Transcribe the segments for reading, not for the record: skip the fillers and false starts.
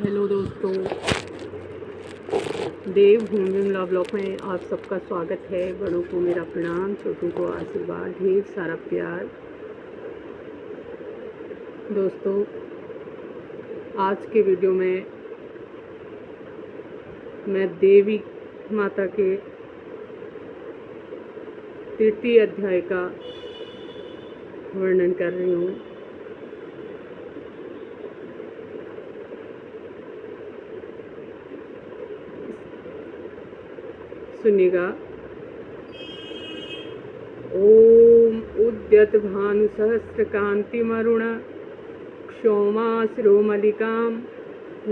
Hello दोस्तों, देवभूमि blog में आप सबका स्वागत है। बड़ों को मेरा प्रणाम, छोटों को आशीर्वाद, ढेर सारा प्यार। दोस्तों, आज के वीडियो में मैं देवी माता के तृतीय अध्याय का वर्णन कर रही हूँ। सुनिएगा। ओम उद्यत भानु सहस्र कांतिमरुण क्षौमाश्रोमलिकां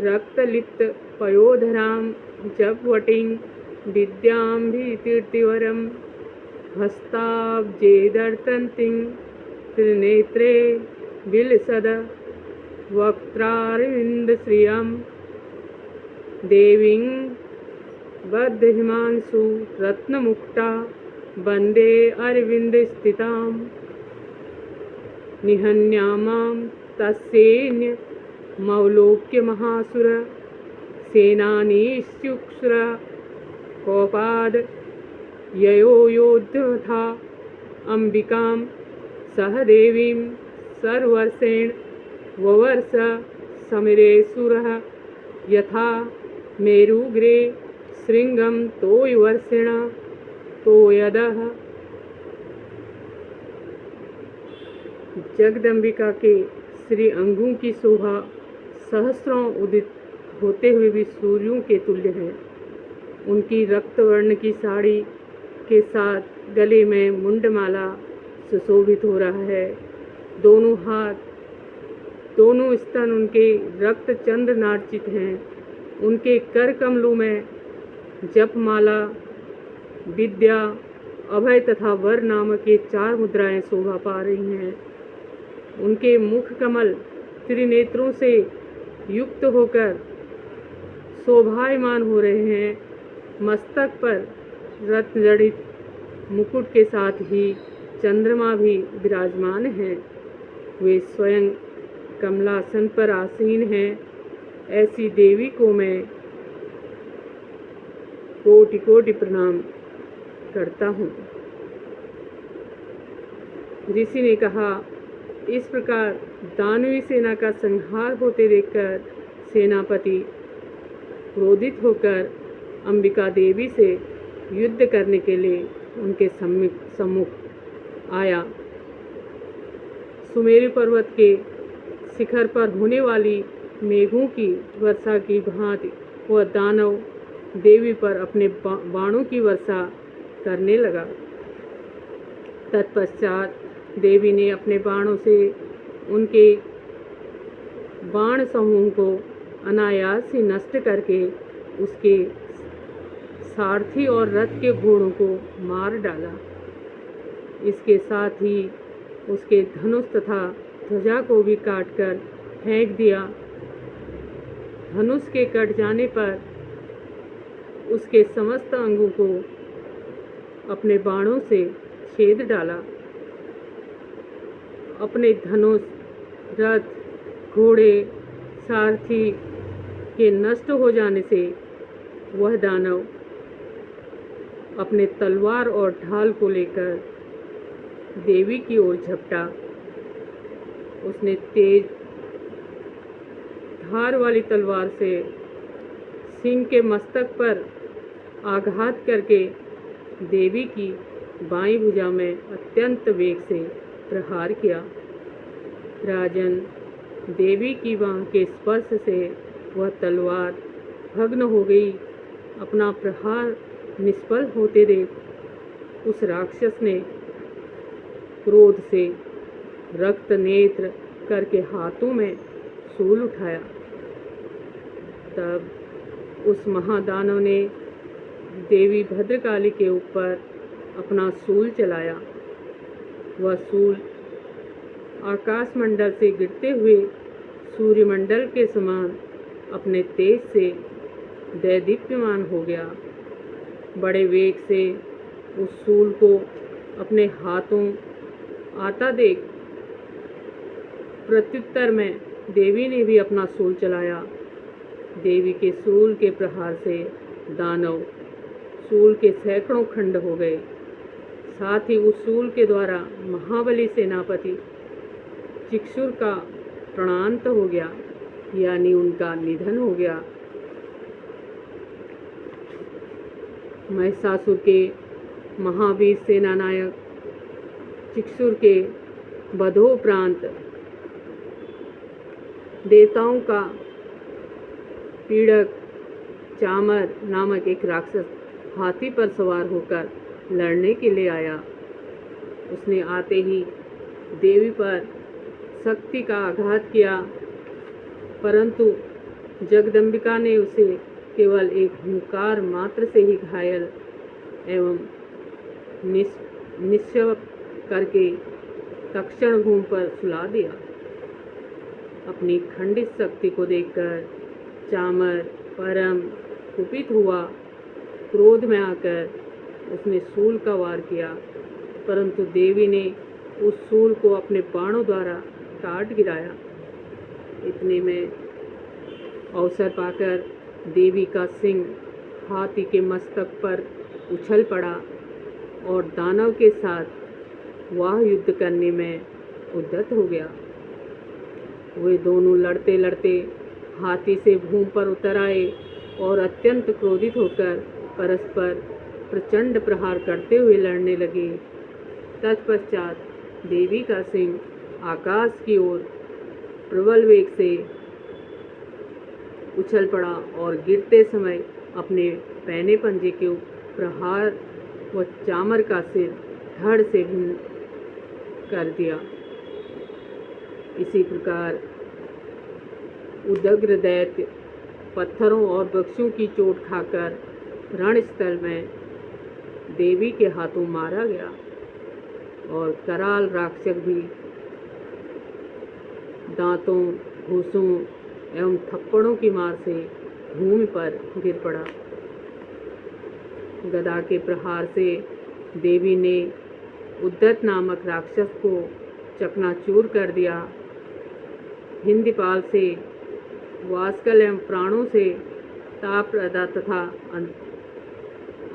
रक्तलिप्त पयोधरां जपवटीं विद्याम्भितीर्तिवरं हस्ताब्जेदर्तन्तीं त्रिनेत्रे विलसद वक्त्रारविन्दश्रियं देवीं बद्धहिमांशु रत्नमुक्ता वन्दे अरविन्दस्थितां निहन्यामां तस्यैन्यमवलोक्य महासुर सेनानीश्चुक्षुर कोपाद ययो योद्धथा अम्बिकां सह देवीं सर्वर्षेण ववर्ष समिरे सुरः यथा मेरुग्रे श्रृंगम तोयवर्षिण तोयदः। जगदम्बिका के श्री अंगों की शोभा सहस्रों उदित होते हुए भी सूर्यों के तुल्य है। उनकी रक्तवर्ण की साड़ी के साथ गले में मुंडमाला सुशोभित हो रहा है। दोनों हाथ, दोनों स्तन उनके रक्त चंद्र नार्चित हैं। उनके कर कमलों में जपमाला, विद्या, अभय तथा वर नामक के 4 मुद्राएं शोभा पा रही हैं। उनके मुख कमल त्रिनेत्रों से युक्त होकर शोभायमान हो रहे हैं। मस्तक पर रत्न जड़ित मुकुट के साथ ही चंद्रमा भी विराजमान हैं। वे स्वयं कमलासन पर आसीन हैं। ऐसी देवी को मैं कोटि कोटि प्रणाम करता हूँ। ऋषि ने कहा, इस प्रकार दानवी सेना का संहार होते देखकर सेनापति क्रोधित होकर अंबिका देवी से युद्ध करने के लिए उनके सम्मुख आया। सुमेरु पर्वत के शिखर पर होने वाली मेघों की वर्षा की भांति वह दानव देवी पर अपने बाणों की वर्षा करने लगा। तत्पश्चात देवी ने अपने बाणों से उनके बाण समूह को अनायास ही नष्ट करके उसके सारथी और रथ के घोड़ों को मार डाला। इसके साथ ही उसके धनुष तथा ध्वजा को भी काटकर फेंक दिया। धनुष के कट जाने पर उसके समस्त अंगों को अपने बाणों से छेद डाला। अपने धनुष, रथ, घोड़े, सारथी के नष्ट हो जाने से वह दानव अपने तलवार और ढाल को लेकर देवी की ओर झपटा। उसने तेज धार वाली तलवार से सिंह के मस्तक पर आघात करके देवी की बाईं भुजा में अत्यंत वेग से प्रहार किया। राजन, देवी की बांह के स्पर्श से वह तलवार भग्न हो गई। अपना प्रहार निष्फल होते देख उस राक्षस ने क्रोध से रक्त नेत्र करके हाथों में शूल उठाया। तब उस महादानव ने देवी भद्रकाली के ऊपर अपना शूल चलाया। वह शूल आकाशमंडल से गिरते हुए सूर्यमंडल के समान अपने तेज से दैदीप्यमान हो गया। बड़े वेग से उस शूल को अपने हाथों आता देख प्रत्युत्तर में देवी ने भी अपना शूल चलाया। देवी के शूल के प्रहार से दानव शूल के सैकड़ों खंड हो गए। साथ ही उस शूल के द्वारा महाबली सेनापति चिक्षुर का प्राणांत हो गया, यानी उनका निधन हो गया। महिषासुर के महावीर सेनानायक चिक्षुर के वधोपरांत देवताओं का पीड़क चामर नामक एक राक्षस हाथी पर सवार होकर लड़ने के लिए आया। उसने आते ही देवी पर शक्ति का आघात किया, परंतु जगदम्बिका ने उसे केवल एक हुंकार मात्र से ही घायल एवं निश्चव करके तक्षण भूमि पर सुला दिया। अपनी खंडित शक्ति को देखकर चामर परम कुपित हुआ। क्रोध में आकर उसने शूल का वार किया, परंतु देवी ने उस शूल को अपने बाणों द्वारा काट गिराया। इतने में अवसर पाकर देवी का सिंह हाथी के मस्तक पर उछल पड़ा और दानव के साथ वह युद्ध करने में उद्यत हो गया। वे दोनों लड़ते लड़ते हाथी से भूमि पर उतर आए और अत्यंत क्रोधित होकर परस्पर प्रचंड प्रहार करते हुए लड़ने लगे। तत्पश्चात देवी का सिंह आकाश की ओर प्रबल वेग से उछल पड़ा और गिरते समय अपने पैने पंजे के प्रहार व चामर का सिर धड़ से भिन्न कर दिया। इसी प्रकार उदग्र दैत्य पत्थरों और वृक्षों की चोट खाकर रणस्थल में देवी के हाथों मारा गया और कराल राक्षस भी दांतों, घूंसों एवं थप्पड़ों की मार से भूमि पर गिर पड़ा। गदा के प्रहार से देवी ने उद्दत नामक राक्षस को चकनाचूर कर दिया। हिंदीपाल से वास्कल एवं प्राणों से ताप्रदा तथा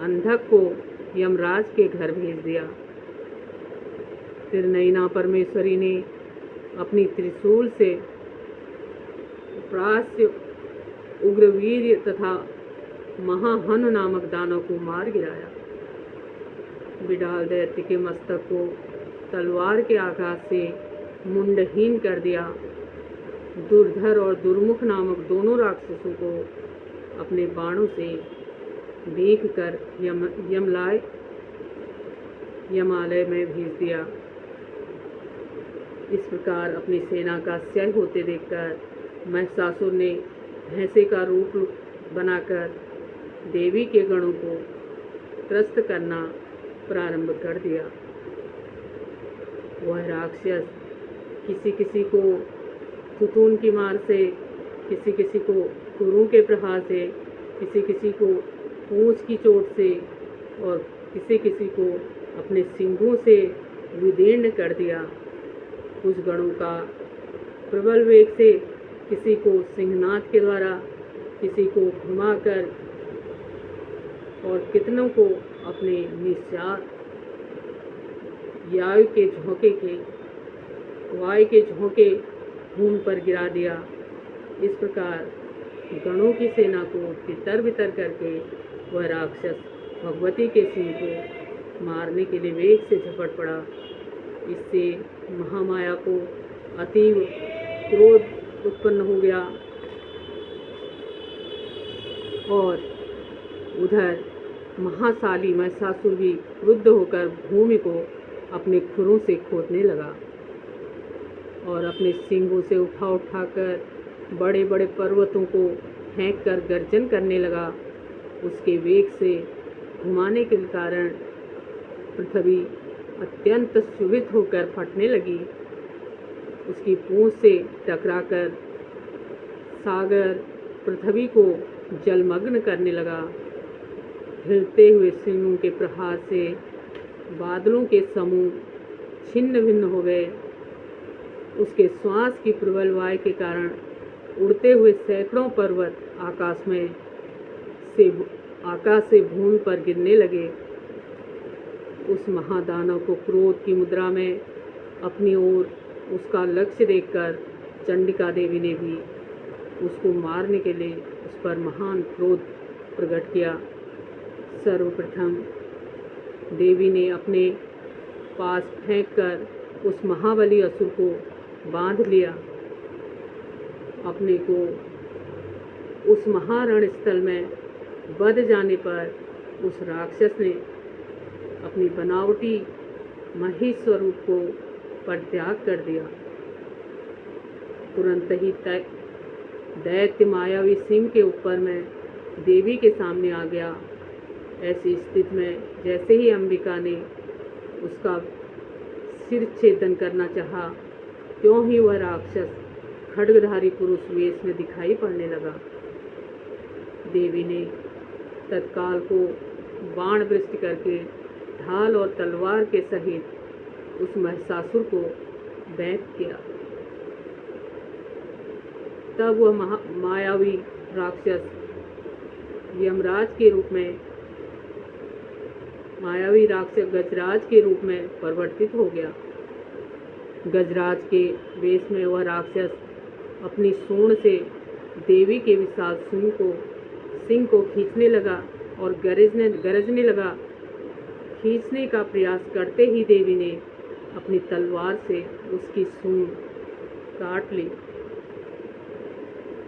अंधक को यमराज के घर भेज दिया। त्रिनयना परमेश्वरी ने अपनी त्रिशूल से प्रास्य उग्रवीर्य तथा महाहनु नामक दानव को मार गिराया। बिडाल दैत्य के मस्तक को तलवार के आघात से मुंडहीन कर दिया। दुर्धर और दुर्मुख नामक दोनों राक्षसों को अपने बाणों से देख कर यमालय में भेज दिया। इस प्रकार अपनी सेना का क्षय होते देखकर महिषासुर ने भैंसे का रूप बनाकर देवी के गणों को त्रस्त करना प्रारंभ कर दिया। वह राक्षस किसी किसी को थुतून की मार से, किसी किसी को खुरों के प्रहार से, किसी किसी को पूंछ की चोट से और किसी किसी को अपने सींगों से विदीर्ण कर दिया। कुछ गणों का प्रबल वेग से किसी को सिंहनाद के द्वारा, किसी को घुमाकर और कितनों को अपने निश्चार वायु के झोंके भूमि पर गिरा दिया। इस प्रकार गणों की सेना को तितर बितर करके वह राक्षस भगवती के सिंह को मारने के लिए वेग से झपट पड़ा। इससे महामाया को अतीव क्रोध उत्पन्न हो गया और उधर महाशाली महिषासुर भी क्रुद्ध होकर भूमि को अपने खुरों से खोदने लगा और अपने सींगों से उठाकर बड़े बड़े पर्वतों को फेंक कर गर्जन करने लगा। उसके वेग से घुमाने के कारण पृथ्वी अत्यंत क्षुभित होकर फटने लगी। उसकी पूंछ से टकराकर सागर पृथ्वी को जलमग्न करने लगा। हिलते हुए सिंहों के प्रहार से बादलों के समूह छिन्न भिन्न हो गए। उसके श्वास की प्रबल वायु के कारण उड़ते हुए सैकड़ों पर्वत आकाश से भूमि पर गिरने लगे। उस महादानव को क्रोध की मुद्रा में अपनी ओर उसका लक्ष्य देखकर चंडिका देवी ने भी उसको मारने के लिए उस पर महान क्रोध प्रकट किया। सर्वप्रथम देवी ने अपने पास फेंककर उस महाबली असुर को बांध लिया। अपने को उस महारण स्थल में बध जाने पर उस राक्षस ने अपनी बनावटी महिष स्वरूप को परित्याग कर दिया। तुरंत ही दैत्य मायावी सिंह के ऊपर में देवी के सामने आ गया। ऐसी स्थिति में जैसे ही अंबिका ने उसका सिर छेदन करना चाहा, त्यों ही वह राक्षस खड्गधारी पुरुष वेश में दिखाई पड़ने लगा। देवी ने तत्काल को बाण वृष्टि करके ढाल और तलवार के सहित उस महिषासुर को दैत किया। तब वह मायावी राक्षस यमराज के रूप में गजराज के रूप में परिवर्तित हो गया। गजराज के वेश में वह राक्षस अपनी सूंड से देवी के विशाल सिंह को खींचने लगा और गरजने लगा। खींचने का प्रयास करते ही देवी ने अपनी तलवार से उसकी सूंड काट ली।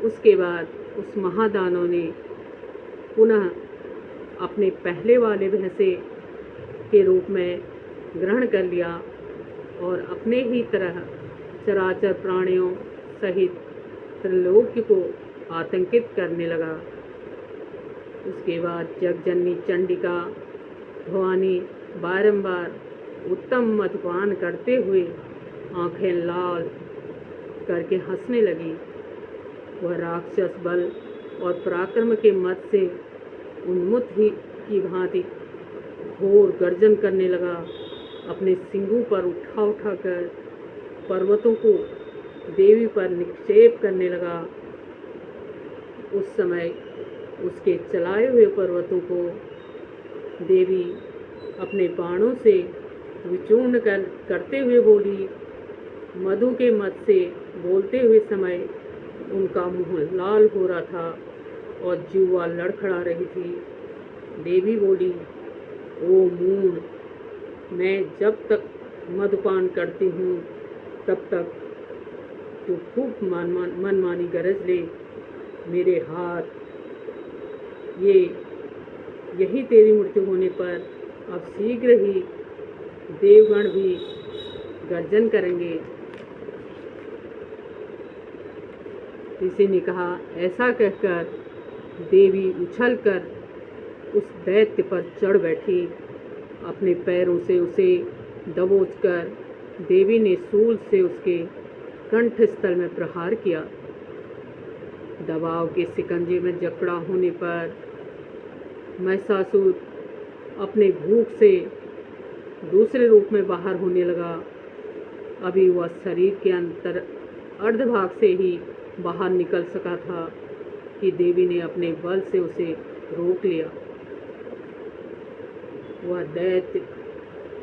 उसके बाद उस महादानव ने पुनः अपने पहले वाले भैंसे के रूप में ग्रहण कर लिया और अपने ही तरह चराचर प्राणियों सहित त्रिलोक्य को आतंकित करने लगा। उसके बाद जगजननी चंडिका भवानी बारंबार उत्तम मधुपान करते हुए आंखें लाल करके हंसने लगी। वह राक्षस बल और पराक्रम के मद से उन्मुख ही की भांति घोर गर्जन करने लगा। अपने सिंगों पर उठाकर पर्वतों को देवी पर निक्षेप करने लगा। उस समय उसके चलाए हुए पर्वतों को देवी अपने बाणों से विचूर्ण करते हुए बोली। मधु के मत से बोलते हुए समय उनका मुंह लाल हो रहा था और जीवा लड़खड़ा रही थी। देवी बोली, ओ मूढ़, मैं जब तक मधुपान करती हूँ तब तक तू खूब मनमानी गरज ले। मेरे हाथ यही तेरी मृत्यु होने पर अब शीघ्र ही देवगण भी गर्जन करेंगे। ऋषि ने कहा। ऐसा कहकर देवी उछलकर उस दैत्य पर चढ़ बैठी। अपने पैरों से उसे दबोचकर देवी ने शूल से उसके कंठ स्थल में प्रहार किया। दबाव के शिकंजे में जकड़ा होने पर महिषासुर अपने भूख से दूसरे रूप में बाहर होने लगा। अभी वह शरीर के अर्धभाग से ही बाहर निकल सका था कि देवी ने अपने बल से उसे रोक लिया। वह दैत्य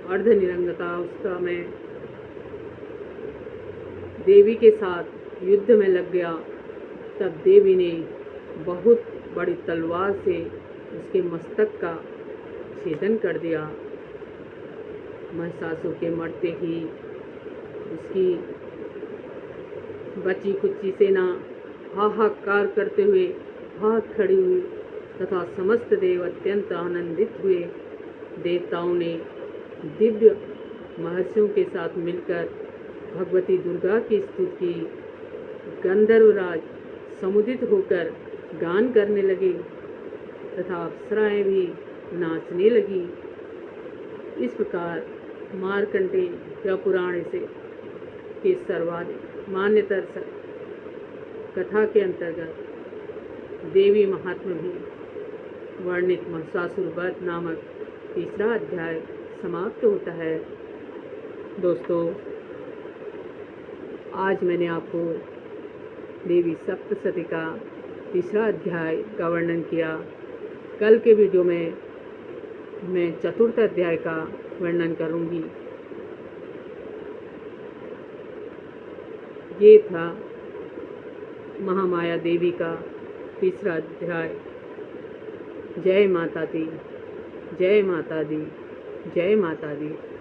अर्धनिरंगतावस्था में देवी के साथ युद्ध में लग गया। तब देवी ने बहुत बड़ी तलवार से उसके मस्तक का छेदन कर दिया। महिषासुर के मरते ही उसकी बची कुची सेना हाहाकार करते हुए भाग खड़ी हुई तथा समस्त देव अत्यंत आनंदित हुए। देवताओं ने दिव्य महर्षियों के साथ मिलकर भगवती दुर्गा की स्तुति की। गंधर्वराज समुदित होकर गान करने लगे तथा अप्सराएं भी नाचने लगी। इस प्रकार मार्कंडेय पुराण से के सर्वाधिक मान्यतर कथा के अंतर्गत देवी महात्म्य भी वर्णित महिषासुर वध नामक तीसरा अध्याय समाप्त होता है। दोस्तों, आज मैंने आपको देवी सप्तशती का तीसरा अध्याय का वर्णन किया। कल के वीडियो में मैं चतुर्थ अध्याय का वर्णन करूंगी। ये था महामाया देवी का तीसरा अध्याय। जय माता दी, जय माता दी, जय माता दी।